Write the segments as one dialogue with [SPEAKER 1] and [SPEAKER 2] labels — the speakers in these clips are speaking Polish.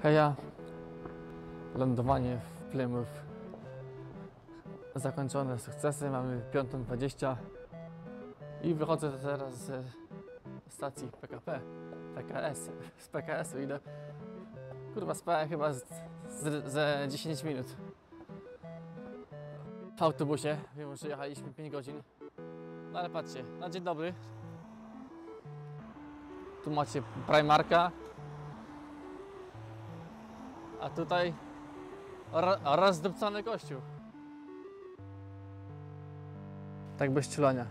[SPEAKER 1] Heja, lądowanie w Plymouth zakończone sukcesem, mamy 5:20 i wychodzę teraz ze stacji PKP, PKS, z PKS-u idę. Kurwa, spałem chyba ze 10 minut w autobusie, mimo że jechaliśmy 5 godzin. No ale patrzcie, na dzień dobry. Tu macie Primarka, a tutaj rozdupcony kościół. Tak bez ciulania.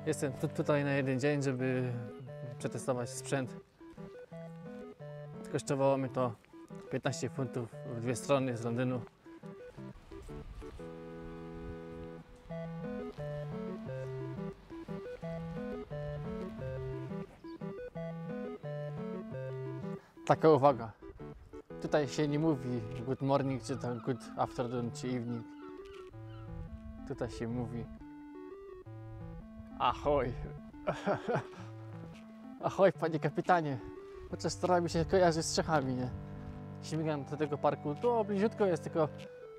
[SPEAKER 1] Jestem tutaj na jeden dzień, żeby przetestować sprzęt. Kosztowało mi to 15 funtów w dwie strony z Londynu. Taka uwaga. Tutaj się nie mówi good morning, czy tam good afternoon, czy evening. Tutaj się mówi ahoj. Ahoj, panie kapitanie. Chociaż staramy się kojarzyć z Czechami, nie? Śmigam do tego parku, to bliziutko jest, tylko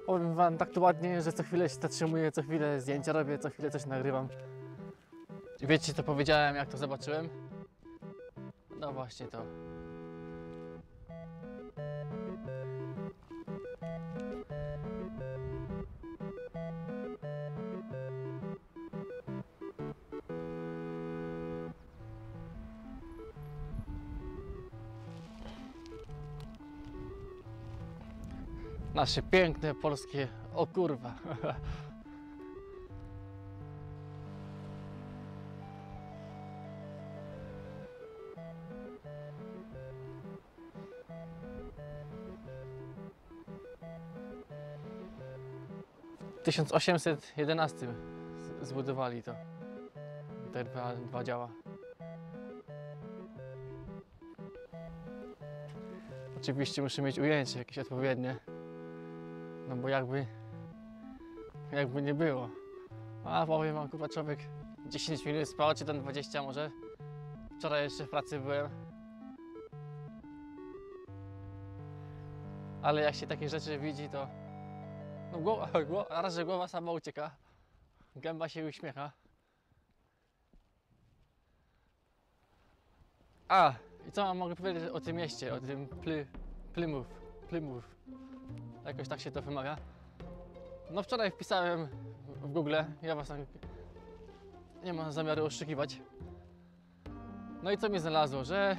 [SPEAKER 1] powiem wam tak tu ładnie, że co chwilę się zatrzymuję, co chwilę zdjęcia robię, co chwilę coś nagrywam. Wiecie co powiedziałem, jak to zobaczyłem? No właśnie to. Nasze piękne polskie, o kurwa. W 1811 zbudowali to, te dwa działa. Oczywiście muszę mieć ujęcie jakieś odpowiednie. No bo jakby nie było. A powiem wam, kurwa, człowiek 10 minut spał, czy tam 20 może. Wczoraj jeszcze w pracy byłem. Ale jak się takie rzeczy widzi, to no raz, że głowa sama ucieka, gęba się uśmiecha. A, i co mogę powiedzieć o tym mieście, o tym Plymouth. Jakoś tak się to wymawia. No wczoraj wpisałem w Google, ja was nie mam zamiaru oszukiwać. No i co mi znalazło, że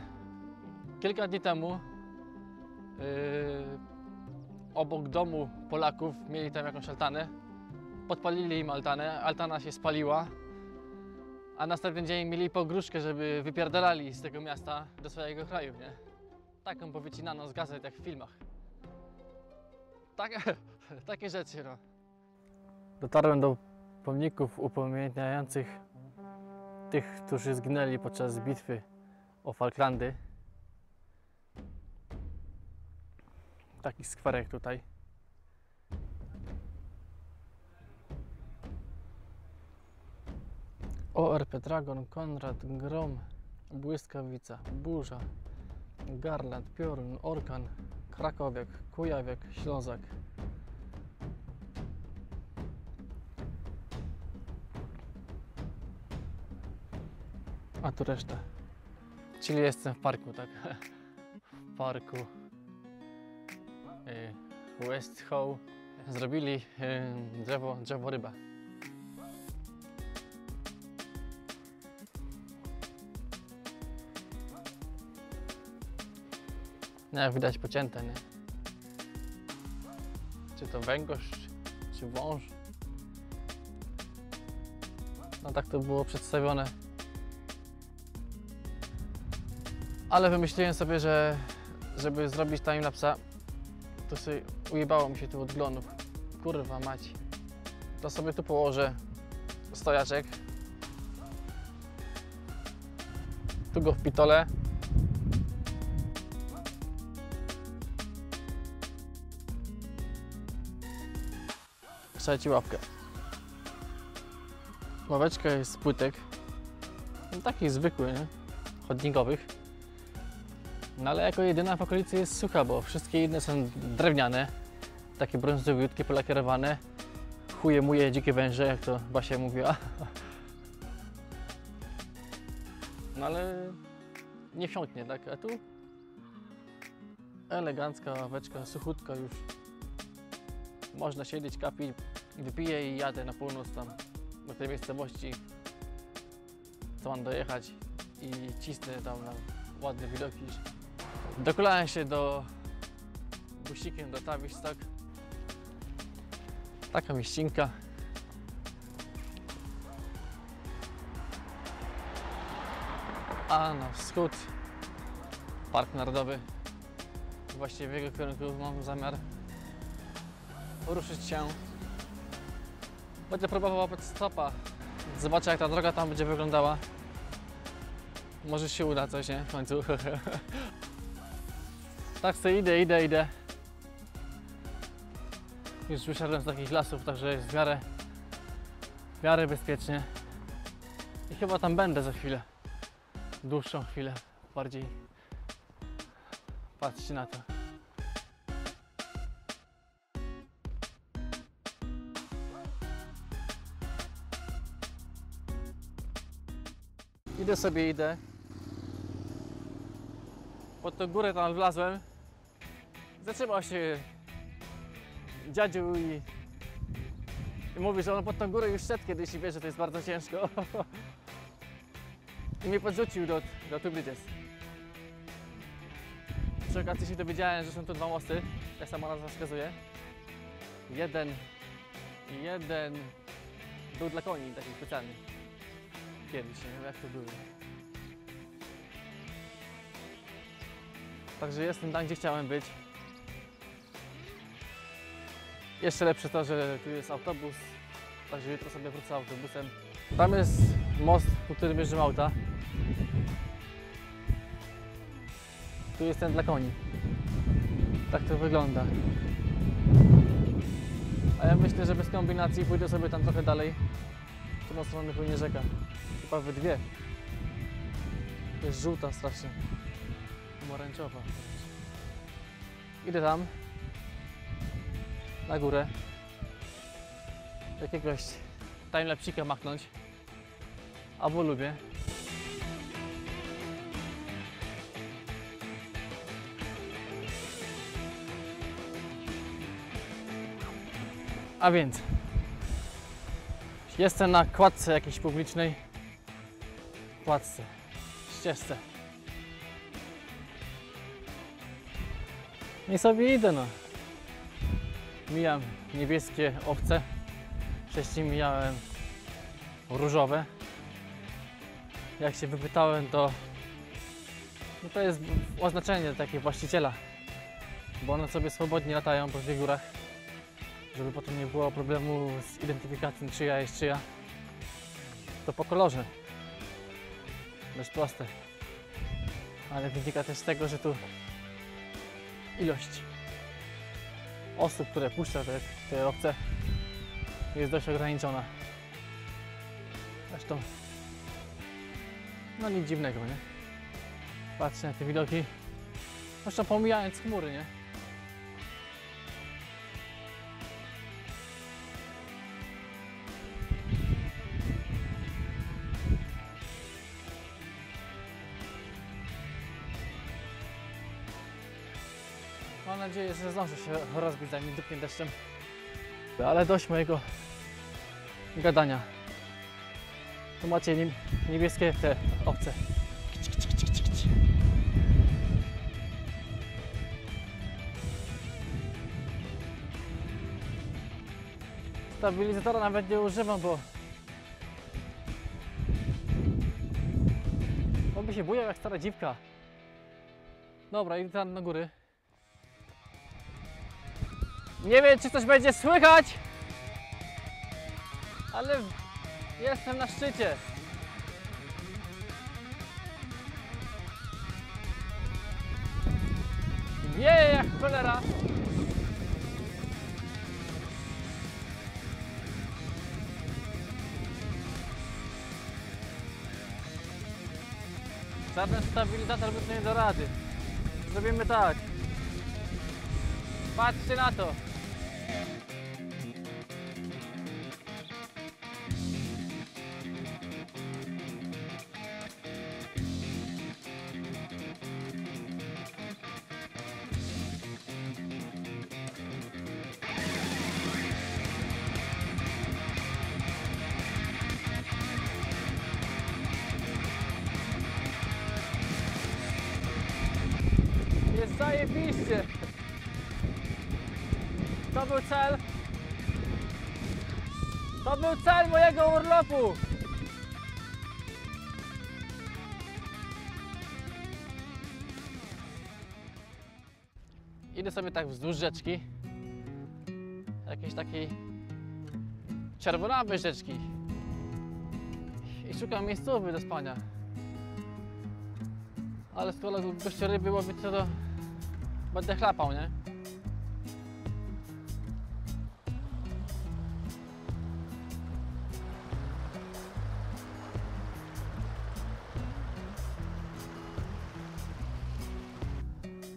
[SPEAKER 1] kilka dni temu obok domu Polaków mieli tam jakąś altanę. Podpalili im altanę, altana się spaliła, a następny dzień mieli pogróżkę, żeby wypierdalali z tego miasta do swojego kraju, nie? Taką powycinano z gazet jak w filmach. Takie rzeczy, no. Dotarłem do pomników upamiętniających tych, którzy zginęli podczas bitwy o Falklandy. Taki skwerek tutaj. ORP Dragon, Konrad, Grom, Błyskawica, Burza, Garland, Piorun, Orkan, Krakowiak, Kujawiak, Ślązak. A tu reszta. Czyli jestem w parku, tak? W parku West Howe zrobili drzewo ryba. No, jak widać pocięte, nie? Czy to węgorz, czy wąż? No tak to było przedstawione. Ale wymyśliłem sobie, że żeby zrobić timelapsa, to sobie ujebało mi się tu odglądów. Kurwa mać. To sobie tu położę stojaczek. Tu go wpitolę. Trzeci łapkę. Ławeczka jest z płytek. No, takich zwykłych, nie? Chodnikowych. No ale jako jedyna w okolicy jest sucha, bo wszystkie inne są drewniane, takie brązowiutkie, polakierowane. Chuje, muje, dzikie węże, jak to Basia mówiła. No ale nie wsiąknie, tak? A tu elegancka ławeczka, suchutka już. Można siedzieć, kapi, wypiję i jadę na północ tam do tej miejscowości, co mam dojechać i cisnę tam na ładne widoki. Dokulałem się busikiem do Tavistock. Taka mieścinka. A na wschód Park Narodowy. Właściwie w jego kierunku mam zamiar ruszyć się. Będę próbował pod stopa. Zobaczę, jak ta droga tam będzie wyglądała. Może się uda coś, nie? W końcu. Tak sobie idę. Już wyszedłem z takich lasów, także jest w miarę bezpiecznie. I chyba tam będę za chwilę. Dłuższą chwilę. Bardziej patrzcie na to. Idę. Pod tą górę tam wlazłem. Zatrzymał się dziadziu i mówi, że on pod tą górę już szedł kiedyś i wie, że to jest bardzo ciężko. I mnie podrzucił do Two Bridges. Przy okazji się dowiedziałem, że są tu dwa mosty, jak sama nazwa wskazuje. Jeden był dla koni, taki specjalny. Kiedyś, nie wiem jak to było. Także jestem tam, gdzie chciałem być. Jeszcze lepsze to, że tu jest autobus, także jutro sobie wrócę autobusem. Tam jest most, po którym jeżdżą auta. Tu jest ten dla koni. Tak to wygląda. A ja myślę, że bez kombinacji pójdę sobie tam trochę dalej. W którą stronę płynie rzeka. Chyba we dwie. To jest żółta strasznie. Pomarańczowa. Idę tam. Na górę. Jakiegoś timelapsika machnąć. Albo lubię. A więc jestem na kładce jakiejś publicznej. Ścieżce. I sobie idę, no. Mijam niebieskie owce. Wcześniej mijałem różowe. Jak się wypytałem, to to jest oznaczenie takie właściciela, bo one sobie swobodnie latają po tych górach, żeby potem nie było problemu z identyfikacją, czyja jest czyja. To po kolorze. Dość proste. Ale wynika też z tego, że tu ilość osób, które puszcza te owce, jest dość ograniczona. Zresztą no nic dziwnego, nie? Patrzę na te widoki. Zresztą pomijając chmury, nie? Mam nadzieję, że zdążę się rozbić, zanim dupnie deszczem. Ale dość mojego gadania. Tu macie niebieskie te owce. Stabilizatora nawet nie używam, bo on by się bujał jak stara dziwka. Dobra, idę tam na góry. Nie wiem, czy coś będzie słychać, ale jestem na szczycie. Wieje jak cholera. Żaden stabilizator by tu nie do rady. Zrobimy tak. Patrzcie na to. Jest zajebiście. To był cel. To był cel mojego urlopu. Idę sobie tak wzdłuż rzeczki. Jakiejś takiej czerwonawej rzeczki. I szukam miejscowy do spania. Ale skoro goście ryby łowi, to będę chlapał, nie?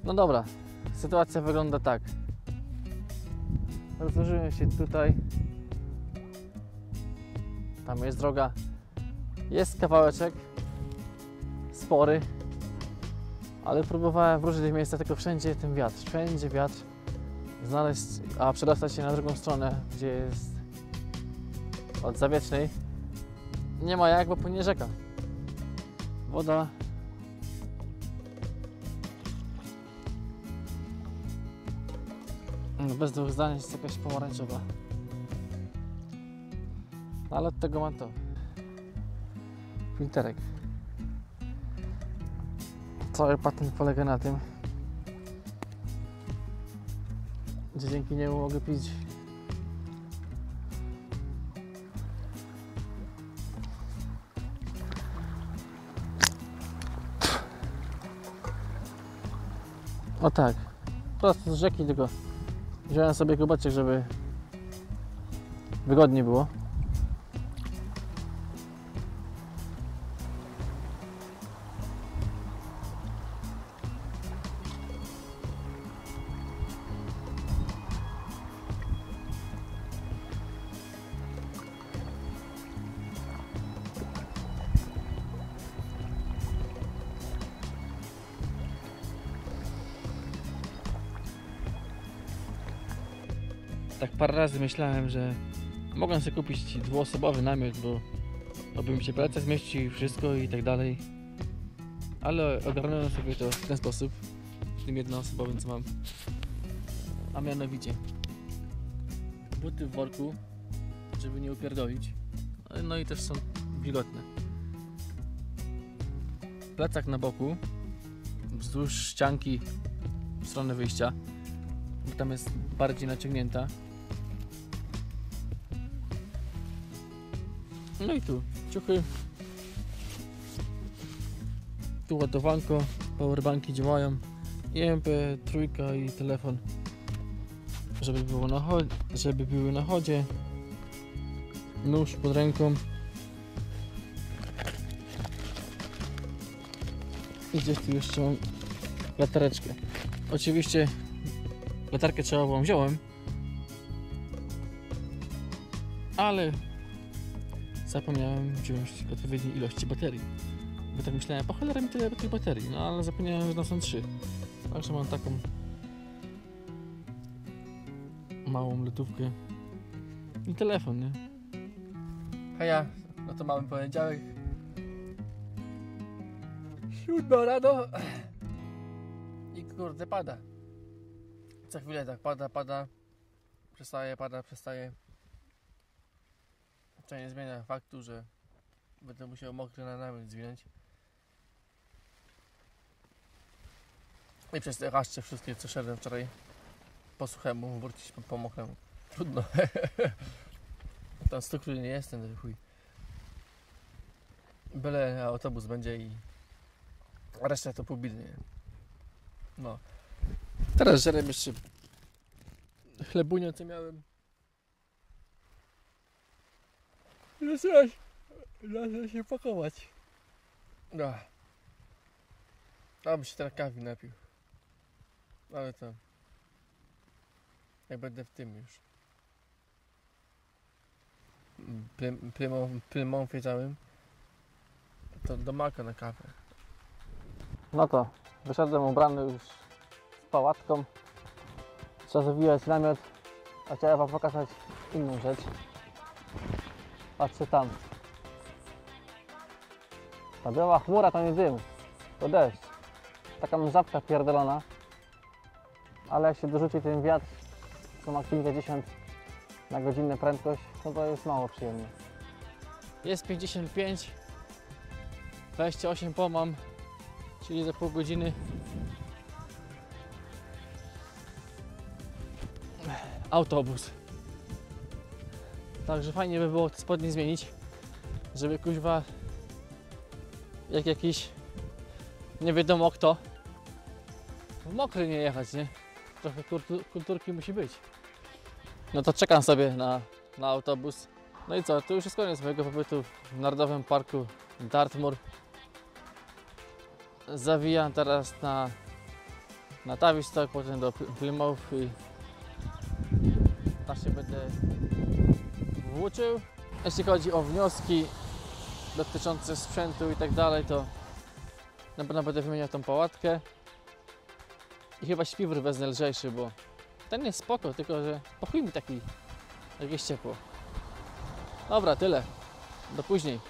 [SPEAKER 1] No dobra, sytuacja wygląda tak. Rozłożyłem się tutaj. Tam jest droga. Jest kawałeczek. Spory. Ale próbowałem w różnych miejscach, tylko wszędzie ten wiatr. Wszędzie wiatr. Znaleźć, a przedostać się na drugą stronę, gdzie jest od Zawiecznej. Nie ma jak, bo płynie rzeka. Woda. Bez dwóch zdań jest jakaś pomarańczowa. Ale od tego mam to. Filterek. Cały patent polega na tym, że dzięki niemu mogę pić o tak, prosto z rzeki, tylko wziąłem sobie kubeczek, żeby wygodniej było. Tak parę razy myślałem, że mogłem sobie kupić dwuosobowy namiot, bo by mi się plecak zmieścił i wszystko i tak dalej. Ale ogarnąłem sobie to w ten sposób, tym jednoosobowym co mam. A mianowicie buty w worku, żeby nie upierdolić. No i też są wilgotne. Plecak na boku, wzdłuż ścianki w stronę wyjścia, bo tam jest bardziej naciągnięta. No i tu ciuchy, tu ładowanko, powerbanki działają i MP3 i telefon, żeby były na chodzie, nóż pod ręką i gdzieś tu jeszcze mam latareczkę. Oczywiście latarkę czołową wziąłem, ale zapomniałem wziąć odpowiedniej ilości baterii. Bo tak myślałem, po cholera mi tyle tych baterii, no ale zapomniałem, że tam są 3. Także mam taką małą lodówkę i telefon, nie? Heja, no to mamy poniedziałek. 7 rano i kurde pada. Co chwilę tak pada, przestaje. To nie zmienia faktu, że będę musiał mokry na namiot zwinąć. I przez te raszcze wszystkie, co szedłem wczoraj po suchemu, wrócić po mokremu. Trudno. Tam struktury nie jestem, to chuj. Byle autobus będzie i reszta to półbidnie. No. Teraz żerem jeszcze chlebunię, co miałem. Zacząłem się pakować. No. Aby się teraz kawy napił. Ale to... Jak będę w tym już. Plymouthie całym. To do Maka na kawę. No to wyszedłem ubrany już z pałatką. Trzeba zawijać namiot. A chciałem wam pokazać inną rzecz. Patrzcie tam. Ta biała chmura to nie dym, to deszcz. Taka mrzawka pierdolona. Ale jak się dorzuci ten wiatr, co ma kilkadziesiąt na godzinę prędkość, no to jest mało przyjemnie. Jest 55, 28 po mam, czyli za pół godziny autobus. Także fajnie by było te spodnie zmienić, żeby kuźwa jak jakiś nie wiadomo kto w mokry nie jechać, nie? Trochę kulturki musi być. No to czekam sobie na autobus. No i co, to już jest koniec mojego pobytu w Narodowym Parku Dartmoor. Zawijam teraz na Tavistock, potem do Plymouth i tam się będę włóczył. Jeśli chodzi o wnioski dotyczące sprzętu i tak dalej, to na pewno będę wymieniał tą pałatkę i chyba śpiwór wezmę lżejszy, bo ten jest spoko, tylko że po chuj mi taki, jak jest ciepło. Dobra, tyle. Do później.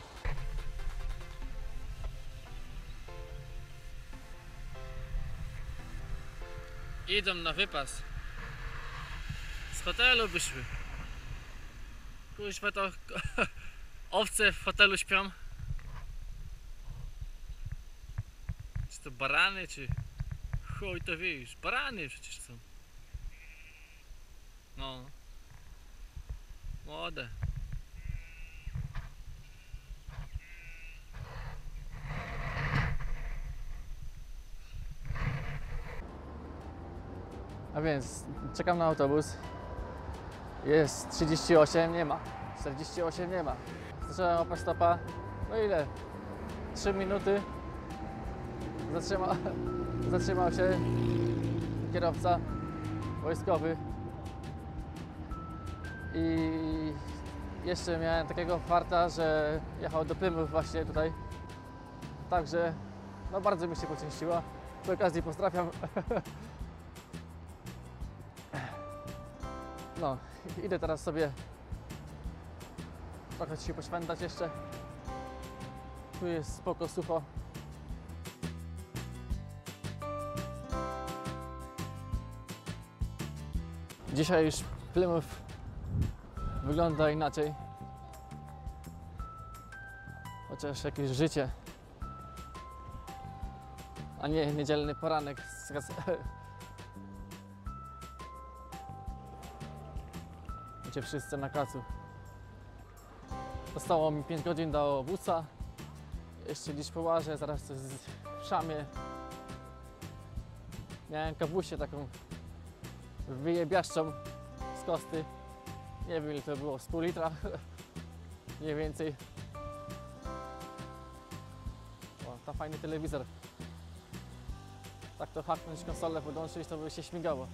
[SPEAKER 1] Idą na wypas. Z hotelu wyszły. Kuźwa to owce w hotelu śpią. Czy to barany, czy... Chuj to wiesz, barany przecież są. No. Młode. A więc czekam na autobus. Jest 38, nie ma. 48 nie ma. Zacząłem łapać stopa. No ile? 3 minuty. Zatrzymał się kierowca wojskowy. I jeszcze miałem takiego farta, że jechał do Plymouth właśnie tutaj. Także no bardzo mi się poczęściło. Przy okazji pozdrawiam. No, idę teraz sobie trochę się pośwętać jeszcze. Tu jest spoko, sucho. Dzisiaj już Plymouth wygląda inaczej. Chociaż jakieś życie, a nie niedzielny poranek gdzie wszyscy na kacu. Zostało mi 5 godzin do busa. Jeszcze gdzieś połażę, zaraz coś w szamie. Miałem kawusię taką wyjebiaszczą z kosty. Nie wiem ile to było, z pół litra. Mniej więcej. O, tam fajny telewizor. Tak to haknąć konsolę, podłączyć, to by się śmigało.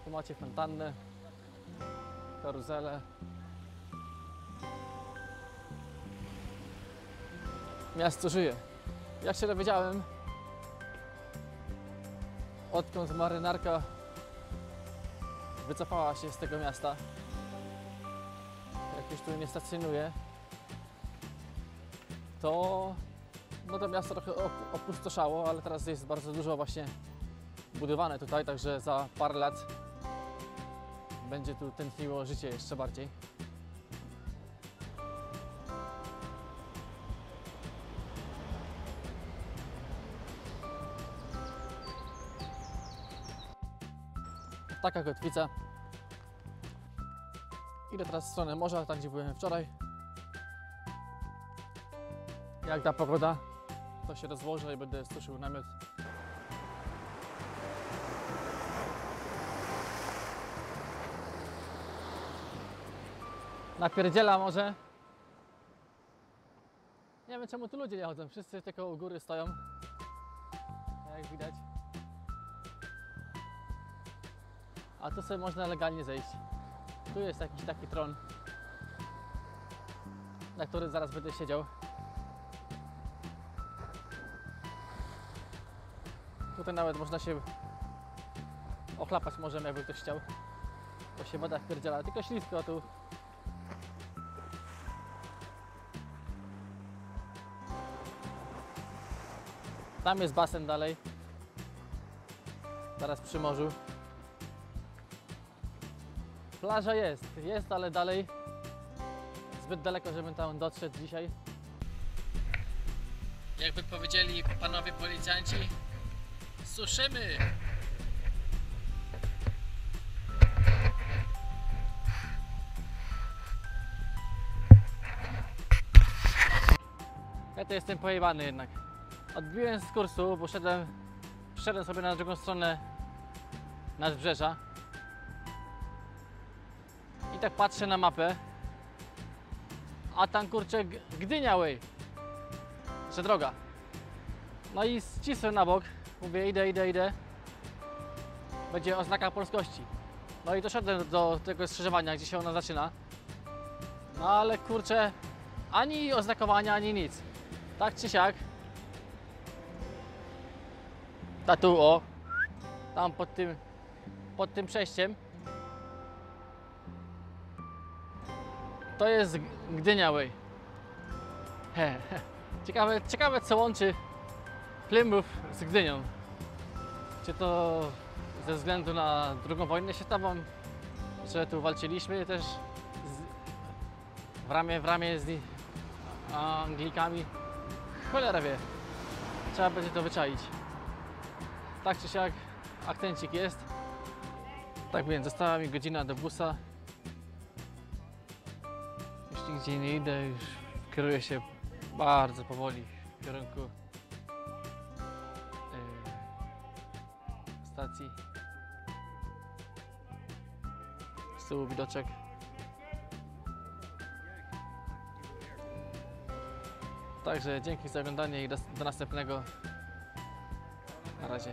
[SPEAKER 1] Tu macie fontannę, karuzelę. Miasto żyje. Jak się dowiedziałem, odkąd marynarka wycofała się z tego miasta, jak już tu nie stacjonuje, to no to miasto trochę opustoszało, ale teraz jest bardzo dużo właśnie budowane tutaj, także za parę lat będzie tu tętniło życie jeszcze bardziej. Taka kotwica. Idę teraz w stronę morza, tam gdzie byłem wczoraj. Jak ta pogoda, to się rozłożę i będę suszył namiot. Napierdziela może. Nie wiem czemu tu ludzie nie chodzą, wszyscy tylko u góry stoją, jak widać. a tu sobie można legalnie zejść. Tu jest jakiś taki tron, na którym zaraz będę siedział. Tutaj nawet można się ochlapać możemy, jakby ktoś chciał, bo się woda wpierdziela, tylko ślisko tu. Tam jest basen dalej, zaraz przy morzu. Plaża jest, ale dalej zbyt daleko, żebym tam doszedł dzisiaj. Jakby powiedzieli panowie policjanci, suszymy! Ja to jestem pojebany jednak. Odbiłem z kursu, bo wszedłem sobie na drugą stronę nadbrzeża. I tak patrzę na mapę, a tam kurczę Gdynia Way, że droga. No i ścisłem na bok, mówię idę. Będzie oznaka polskości. No i doszedłem do tego skrzyżowania, gdzie się ona zaczyna. No ale kurczę, ani oznakowania, ani nic. Tak czy siak. Tu o, tam pod tym przejściem. To jest Gdynia Way. Ciekawe co łączy Plymouth z Gdynią. Czy to ze względu na II wojnę światową, że tu walczyliśmy też w ramię z Anglikami. Cholera wie. Trzeba będzie to wyczaić. Tak czy siak akcencik jest. Tak więc została mi godzina do busa. Już nigdzie nie idę, już kieruję się bardzo powoli w kierunku stacji. Z tyłu widoczek. Także dzięki za oglądanie i do następnego. Na razie.